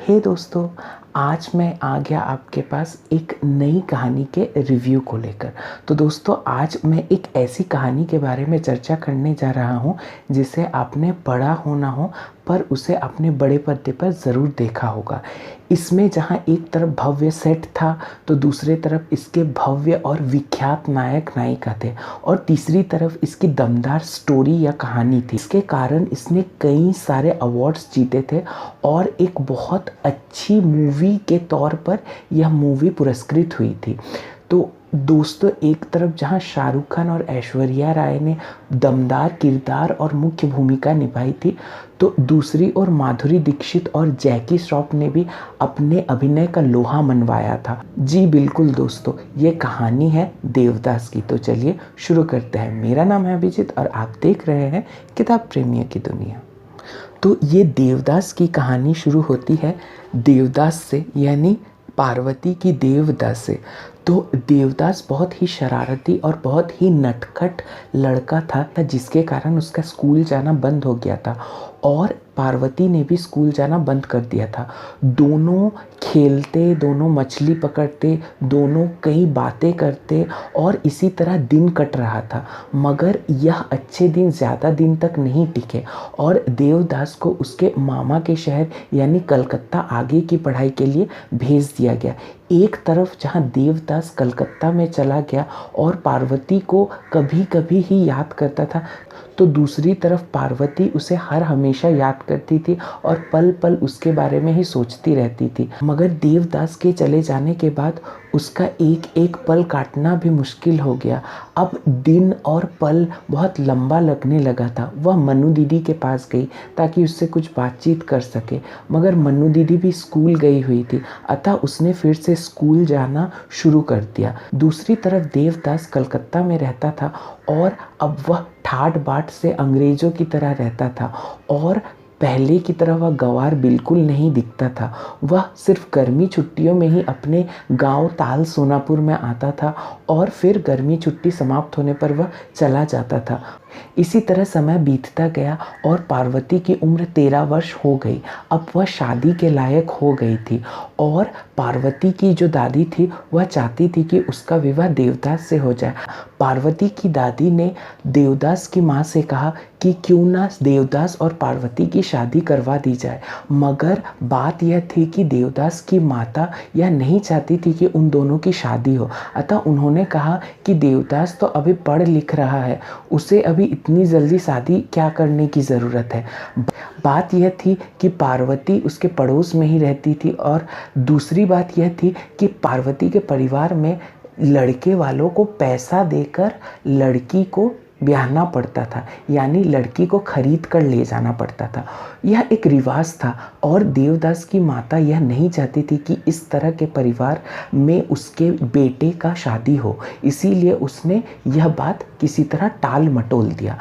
हे दोस्तों, आज मैं आ गया आपके पास एक नई कहानी के रिव्यू को लेकर। तो दोस्तों, आज मैं एक ऐसी कहानी के बारे में चर्चा करने जा रहा हूँ जिसे आपने पढ़ा हो ना हो, पर उसे आपने बड़े पर्दे पर ज़रूर देखा होगा। इसमें जहाँ एक तरफ भव्य सेट था तो दूसरे तरफ इसके भव्य और विख्यात नायक नायिका थे और तीसरी तरफ इसकी दमदार स्टोरी या कहानी थी। इसके कारण इसने कई सारे अवार्ड्स जीते थे और एक बहुत अच्छी मूवी के तौर पर यह मूवी पुरस्कृत हुई थी। तो दोस्तों, एक तरफ जहां शाहरुख खान और ऐश्वर्या राय ने दमदार किरदार और मुख्य भूमिका निभाई थी, तो दूसरी ओर माधुरी दीक्षित और जैकी श्रॉफ ने भी अपने अभिनय का लोहा मनवाया था। जी बिल्कुल दोस्तों, ये कहानी है देवदास की। तो चलिए शुरू करते हैं। मेरा नाम है अभिजीत और आप देख रहे हैं किताब प्रेमियों की दुनिया। तो ये देवदास की कहानी शुरू होती है देवदास से, यानी पार्वती की देवदास से। तो देवदास बहुत ही शरारती और बहुत ही नटखट लड़का था जिसके कारण उसका स्कूल जाना बंद हो गया था और पार्वती ने भी स्कूल जाना बंद कर दिया था। दोनों खेलते, दोनों मछली पकड़ते, दोनों कई बातें करते और इसी तरह दिन कट रहा था। मगर यह अच्छे दिन ज़्यादा दिन तक नहीं टिके और देवदास को उसके मामा के शहर यानी कलकत्ता आगे की पढ़ाई के लिए भेज दिया गया। एक तरफ जहाँ देवदास कलकत्ता में चला गया और पार्वती को कभी कभी ही याद करता था, तो दूसरी तरफ पार्वती उसे हर हमेशा याद करती थी और पल पल उसके बारे में ही सोचती रहती थी। मगर देवदास के चले जाने के बाद उसका एक एक पल काटना भी मुश्किल हो गया। अब दिन और पल बहुत लंबा लगने लगा था। वह मनु दीदी के पास गई ताकि उससे कुछ बातचीत कर सके, मगर मनु दीदी भी स्कूल गई हुई थी, अतः उसने फिर से स्कूल जाना शुरू कर दिया। दूसरी तरफ देवदास कलकत्ता में रहता था और अब वह ठाट बाट से अंग्रेज़ों की तरह रहता था और पहले की तरह वह गंवार बिल्कुल नहीं दिखता था। वह सिर्फ गर्मी छुट्टियों में ही अपने गांव ताल सोनापुर में आता था और फिर गर्मी छुट्टी समाप्त होने पर वह चला जाता था। इसी तरह समय बीतता गया और पार्वती की उम्र 13 वर्ष हो गई। अब वह शादी के लायक हो गई थी और पार्वती की जो दादी थी वह चाहती थी कि उसका विवाह देवदास से हो जाए। पार्वती की दादी ने देवदास की माँ से कहा कि क्यों ना देवदास और पार्वती की शादी करवा दी जाए। मगर बात यह थी कि देवदास की माता यह नहीं चाहती थी कि उन दोनों की शादी हो, अतः उन्होंने कहा कि देवदास तो अभी पढ़ लिख रहा है, उसे अभी इतनी जल्दी शादी क्या करने की ज़रूरत है। बात यह थी कि पार्वती उसके पड़ोस में ही रहती थी और दूसरी बात यह थी कि पार्वती के परिवार में लड़के वालों को पैसा देकर लड़की को ब्याहना पड़ता था, यानी लड़की को खरीद कर ले जाना पड़ता था। यह एक रिवाज था और देवदास की माता यह नहीं चाहती थी कि इस तरह के परिवार में उसके बेटे का शादी हो, इसीलिए उसने यह बात किसी तरह टाल मटोल दिया।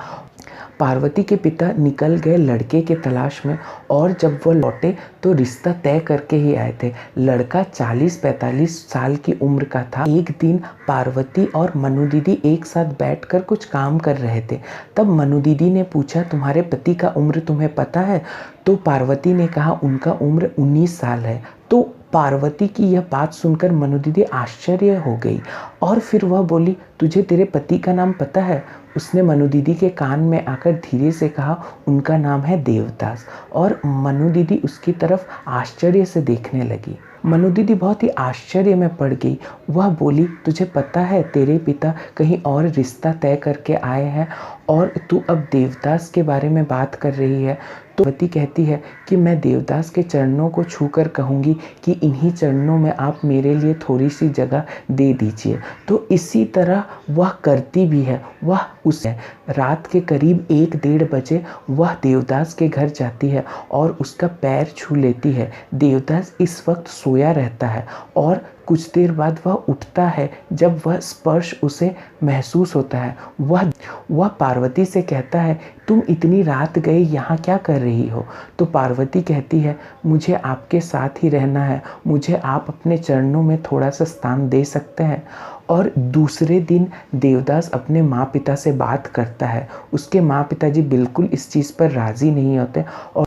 पार्वती के पिता निकल गए लड़के के तलाश में और जब वो लौटे तो रिश्ता तय करके ही आए थे। लड़का 40-45 साल की उम्र का था। एक दिन पार्वती और मनु दीदी एक साथ बैठकर कुछ काम कर रहे थे। तब मनु दीदी ने पूछा, तुम्हारे पति का उम्र तुम्हें पता है? तो पार्वती ने कहा उनका उम्र 19 साल है। तो पार्वती की यह बात सुनकर मनु दीदी आश्चर्य हो गई और फिर वह बोली, तुझे तेरे पति का नाम पता है? उसने मनु दीदी के कान में आकर धीरे से कहा, उनका नाम है देवदास। और मनु दीदी उसकी तरफ आश्चर्य से देखने लगी। मनु दीदी बहुत ही आश्चर्य में पड़ गई। वह बोली, तुझे पता है तेरे पिता कहीं और रिश्ता तय करके आए हैं और तू अब देवदास के बारे में बात कर रही है। तो पति कहती है कि मैं देवदास के चरणों को छूकर कहूँगी कि इन्हीं चरणों में आप मेरे लिए थोड़ी सी जगह दे दीजिए। तो इसी तरह वह करती भी है। वह उस रात के करीब 1-1:30 बजे वह देवदास के घर जाती है और उसका पैर छू लेती है। देवदास इस वक्त सोया रहता है और कुछ देर बाद वह उठता है। जब वह स्पर्श उसे महसूस होता है, वह पार्वती से कहता है, तुम इतनी रात गए यहाँ क्या कर रही हो? तो पार्वती कहती है, मुझे आपके साथ ही रहना है, मुझे आप अपने चरणों में थोड़ा सा स्थान दे सकते हैं। और दूसरे दिन देवदास अपने माँ पिता से बात करता है। उसके माँ पिताजी बिल्कुल इस चीज़ पर राज़ी नहीं होते और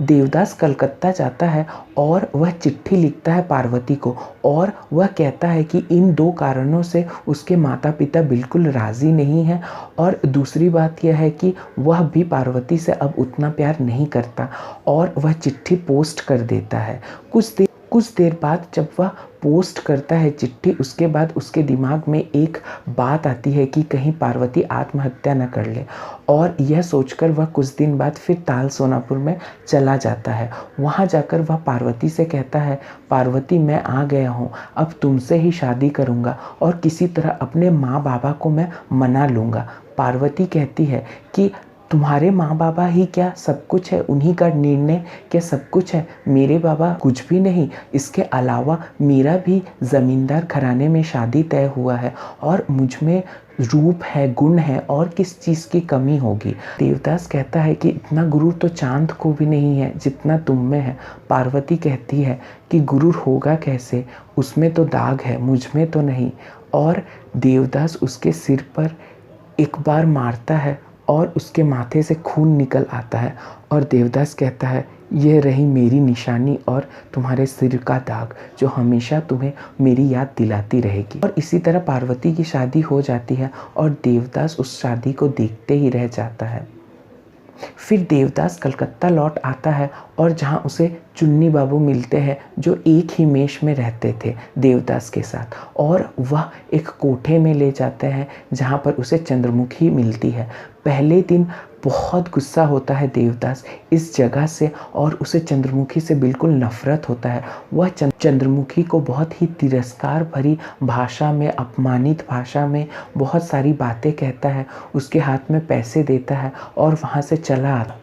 देवदास कलकत्ता जाता है और वह चिट्ठी लिखता है पार्वती को, और वह कहता है कि इन 2 कारणों से उसके माता पिता बिल्कुल राज़ी नहीं हैं, और दूसरी बात यह है कि वह भी पार्वती से अब उतना प्यार नहीं करता, और वह चिट्ठी पोस्ट कर देता है। कुछ देर बाद जब वह पोस्ट करता है चिट्ठी, उसके बाद उसके दिमाग में एक बात आती है कि कहीं पार्वती आत्महत्या न कर ले, और यह सोचकर वह कुछ दिन बाद फिर ताल सोनापुर में चला जाता है। वहाँ जाकर वह पार्वती से कहता है, पार्वती मैं आ गया हूँ, अब तुमसे ही शादी करूँगा और किसी तरह अपने माँ बाबा को मैं मना लूँगा। पार्वती कहती है कि तुम्हारे माँ बाबा ही क्या सब कुछ है, उन्हीं का निर्णय क्या सब कुछ है, मेरे बाबा कुछ भी नहीं। इसके अलावा मेरा भी ज़मींदार घराने में शादी तय हुआ है और मुझ में रूप है, गुण है, और किस चीज़ की कमी होगी। देवदास कहता है कि इतना गुरूर तो चांद को भी नहीं है जितना तुम में है। पार्वती कहती है कि गुरूर होगा कैसे, उसमें तो दाग है, मुझ में तो नहीं। और देवदास उसके सिर पर एक बार मारता है और उसके माथे से खून निकल आता है, और देवदास कहता है, यह रही मेरी निशानी और तुम्हारे सिर का दाग, जो हमेशा तुम्हें मेरी याद दिलाती रहेगी। और इसी तरह पार्वती की शादी हो जाती है और देवदास उस शादी को देखते ही रह जाता है। फिर देवदास कलकत्ता लौट आता है, और जहाँ उसे चुन्नी बाबू मिलते हैं जो एक ही मेष में रहते थे देवदास के साथ, और वह एक कोठे में ले जाते हैं जहाँ पर उसे चंद्रमुखी मिलती है। पहले दिन बहुत गुस्सा होता है देवदास इस जगह से, और उसे चंद्रमुखी से बिल्कुल नफरत होता है। वह चंद्रमुखी को बहुत ही तिरस्कार भरी भाषा में, अपमानित भाषा में बहुत सारी बातें कहता है, उसके हाथ में पैसे देता है और वहाँ से चला आता।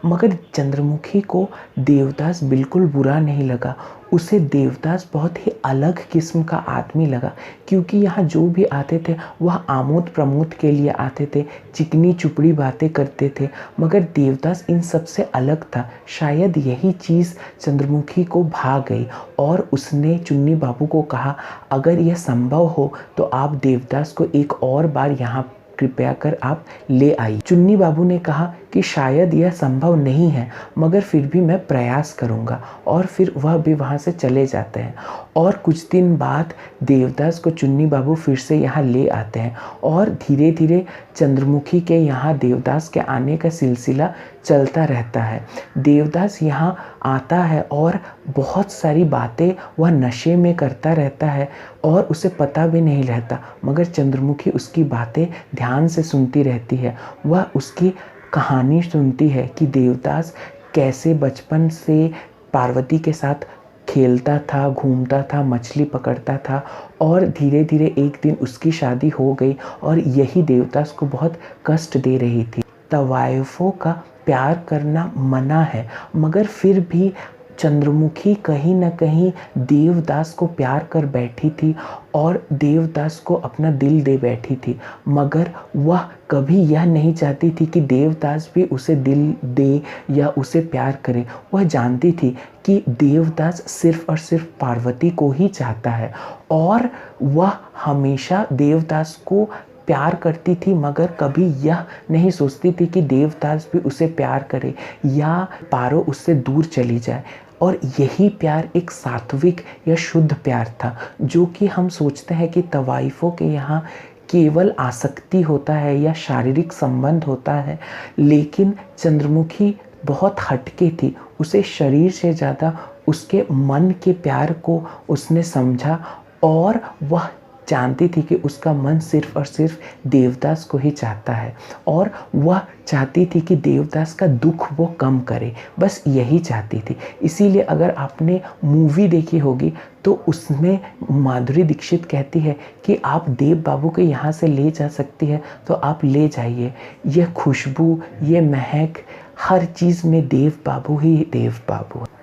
मगर चंद्रमुखी को देवदास बिल्कुल बुरा नहीं लगा। उसे देवदास बहुत ही अलग किस्म का आदमी लगा, क्योंकि यहाँ जो भी आते थे वह आमोद प्रमोद के लिए आते थे, चिकनी चुपड़ी बातें करते थे, मगर देवदास इन सब से अलग था। शायद यही चीज़ चंद्रमुखी को भा गई, और उसने चुन्नी बाबू को कहा, अगर यह संभव हो तो आप देवदास को एक और बार यहाँ कृपया कर आप ले आई। चुन्नी बाबू ने कहा कि शायद यह संभव नहीं है, मगर फिर भी मैं प्रयास करूंगा, और फिर वह भी वहाँ से चले जाते हैं। और कुछ दिन बाद देवदास को चुन्नी बाबू फिर से यहाँ ले आते हैं, और धीरे धीरे चंद्रमुखी के यहाँ देवदास के आने का सिलसिला चलता रहता है। देवदास यहाँ आता है और बहुत सारी बातें वह नशे में करता रहता है और उसे पता भी नहीं रहता, मगर चंद्रमुखी उसकी बातें ध्यान से सुनती रहती है। वह उसकी कहानी सुनती है कि देवदास कैसे बचपन से पार्वती के साथ खेलता था, घूमता था, मछली पकड़ता था, और धीरे धीरे एक दिन उसकी शादी हो गई, और यही देवदास को बहुत कष्ट दे रही थी। तवाइफों का प्यार करना मना है, मगर फिर भी चंद्रमुखी कहीं न कहीं देवदास को प्यार कर बैठी थी और देवदास को अपना दिल दे बैठी थी, मगर वह कभी यह नहीं चाहती थी कि देवदास भी उसे दिल दे या उसे प्यार करे। वह जानती थी कि देवदास सिर्फ और सिर्फ पार्वती को ही चाहता है, और वह हमेशा देवदास को प्यार करती थी, मगर कभी यह नहीं सोचती थी कि देवदास भी उसे प्यार करे या पारो उससे दूर चली जाए। और यही प्यार एक सात्विक या शुद्ध प्यार था, जो कि हम सोचते हैं कि तवाइफों के यहाँ केवल आसक्ति होता है या शारीरिक संबंध होता है, लेकिन चंद्रमुखी बहुत हटके थी। उसे शरीर से ज़्यादा उसके मन के प्यार को उसने समझा, और वह जानती थी कि उसका मन सिर्फ और सिर्फ देवदास को ही चाहता है, और वह चाहती थी कि देवदास का दुख वो कम करे, बस यही चाहती थी। इसीलिए अगर आपने मूवी देखी होगी तो उसमें माधुरी दीक्षित कहती है कि आप देव बाबू के यहाँ से ले जा सकती है तो आप ले जाइए, यह खुशबू, ये महक, हर चीज़ में देव बाबू ही देव बाबू है।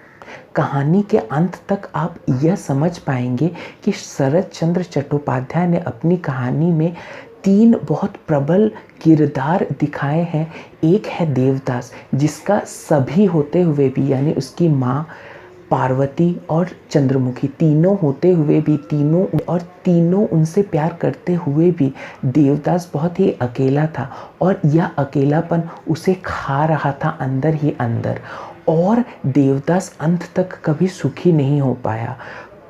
कहानी के अंत तक आप यह समझ पाएंगे कि शरद चंद्र चट्टोपाध्याय ने अपनी कहानी में 3 बहुत प्रबल किरदार दिखाए हैं। एक है देवदास, जिसका सभी होते हुए भी, यानी उसकी माँ, पार्वती और चंद्रमुखी तीनों होते हुए भी, तीनों उनसे प्यार करते हुए भी देवदास बहुत ही अकेला था, और यह अकेलापन उसे खा रहा था अंदर ही अंदर। और देवदास अंत तक कभी सुखी नहीं हो पाया।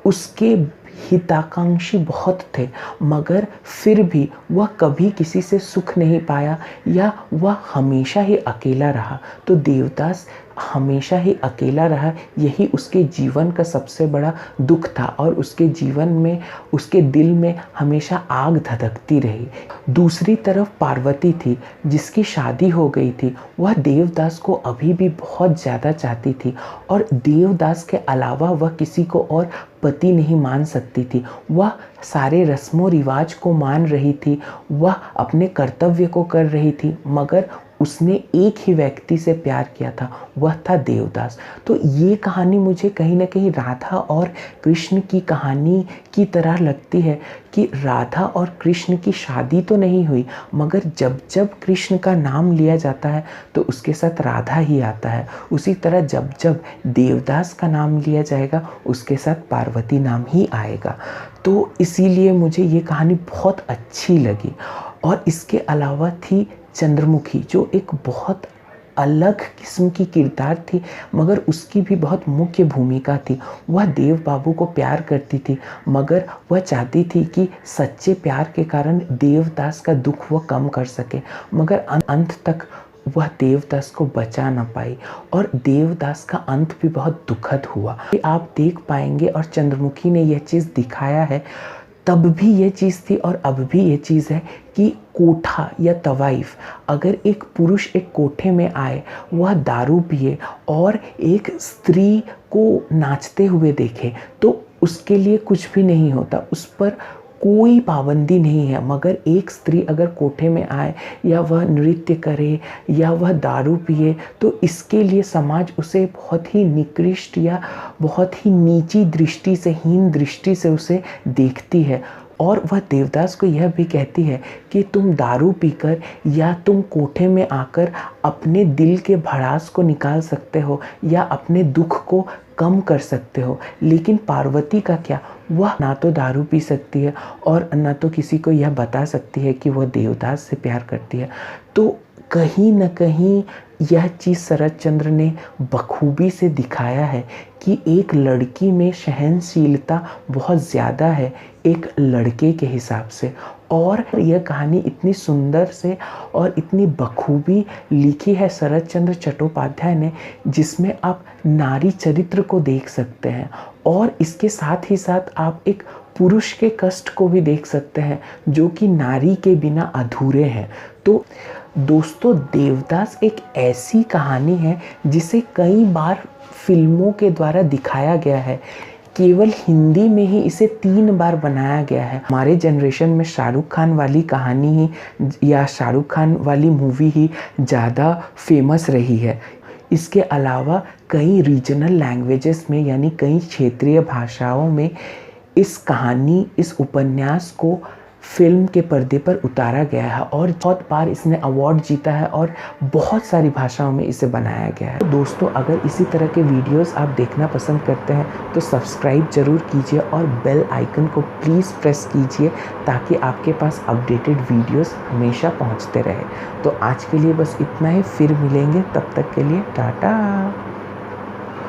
उसके हिताकांक्षी बहुत थे, मगर फिर भी वह कभी किसी से सुख नहीं पाया, या वह हमेशा ही अकेला रहा। तो देवदास हमेशा ही अकेला रहा, यही उसके जीवन का सबसे बड़ा दुख था, और उसके जीवन में, उसके दिल में हमेशा आग धधकती रही। दूसरी तरफ पार्वती थी, जिसकी शादी हो गई थी। वह देवदास को अभी भी बहुत ज़्यादा चाहती थी, और देवदास के अलावा वह किसी को और पति नहीं मान सकती थी। वह सारे रस्मों रिवाज को मान रही थी, वह अपने कर्तव्य को कर रही थी, मगर उसने एक ही व्यक्ति से प्यार किया था, वह था देवदास। तो ये कहानी मुझे कहीं ना कहीं राधा और कृष्ण की कहानी की तरह लगती है, कि राधा और कृष्ण की शादी तो नहीं हुई, मगर जब जब कृष्ण का नाम लिया जाता है तो उसके साथ राधा ही आता है। उसी तरह जब जब देवदास का नाम लिया जाएगा उसके साथ पार्वती नाम ही आएगा। तो इसीलिए मुझे ये कहानी बहुत अच्छी लगी। और इसके अलावा थी चंद्रमुखी, जो एक बहुत अलग किस्म की किरदार थी, मगर उसकी भी बहुत मुख्य भूमिका थी। वह देव बाबू को प्यार करती थी, मगर वह चाहती थी कि सच्चे प्यार के कारण देवदास का दुख वह कम कर सके, मगर अंत तक वह देवदास को बचा ना पाई, और देवदास का अंत भी बहुत दुखद हुआ। आप देख पाएंगे, और चंद्रमुखी ने यह चीज़ दिखाया है। तब भी ये चीज़ थी और अब भी ये चीज़ है कि कोठा या तवाइफ, अगर एक पुरुष एक कोठे में आए, वह दारू पिए और एक स्त्री को नाचते हुए देखे, तो उसके लिए कुछ भी नहीं होता, उस पर कोई पाबंदी नहीं है। मगर एक स्त्री अगर कोठे में आए, या वह नृत्य करे, या वह दारू पिए, तो इसके लिए समाज उसे बहुत ही निकृष्ट या बहुत ही नीची दृष्टि से, हीन दृष्टि से उसे देखती है। और वह देवदास को यह भी कहती है कि तुम दारू पीकर या तुम कोठे में आकर अपने दिल के भड़ास को निकाल सकते हो, या अपने दुख को कम कर सकते हो, लेकिन पार्वती का क्या? वह ना तो दारू पी सकती है और ना तो किसी को यह बता सकती है कि वह देवदास से प्यार करती है। तो कहीं न कहीं यह चीज़ शरद चंद्र ने बखूबी से दिखाया है कि एक लड़की में सहनशीलता बहुत ज़्यादा है एक लड़के के हिसाब से। और यह कहानी इतनी सुंदर से और इतनी बखूबी लिखी है शरद चंद्र चट्टोपाध्याय ने, जिसमें आप नारी चरित्र को देख सकते हैं, और इसके साथ ही साथ आप एक पुरुष के कष्ट को भी देख सकते हैं, जो कि नारी के बिना अधूरे हैं। तो दोस्तों, देवदास एक ऐसी कहानी है जिसे कई बार फिल्मों के द्वारा दिखाया गया है। केवल हिंदी में ही इसे 3 बार बनाया गया है। हमारे जनरेशन में शाहरुख खान वाली कहानी ही या शाहरुख खान वाली मूवी ही ज़्यादा फेमस रही है। इसके अलावा कई रीजनल लैंग्वेजेस में, यानी कई क्षेत्रीय भाषाओं में इस कहानी, इस उपन्यास को फिल्म के पर्दे पर उतारा गया है, और बहुत बार इसने अवार्ड जीता है, और बहुत सारी भाषाओं में इसे बनाया गया है। तो दोस्तों, अगर इसी तरह के वीडियोस आप देखना पसंद करते हैं तो सब्सक्राइब ज़रूर कीजिए, और बेल आइकन को प्लीज़ प्रेस कीजिए, ताकि आपके पास अपडेटेड वीडियोस हमेशा पहुंचते रहे। तो आज के लिए बस इतना ही, फिर मिलेंगे, तब तक के लिए टाटा।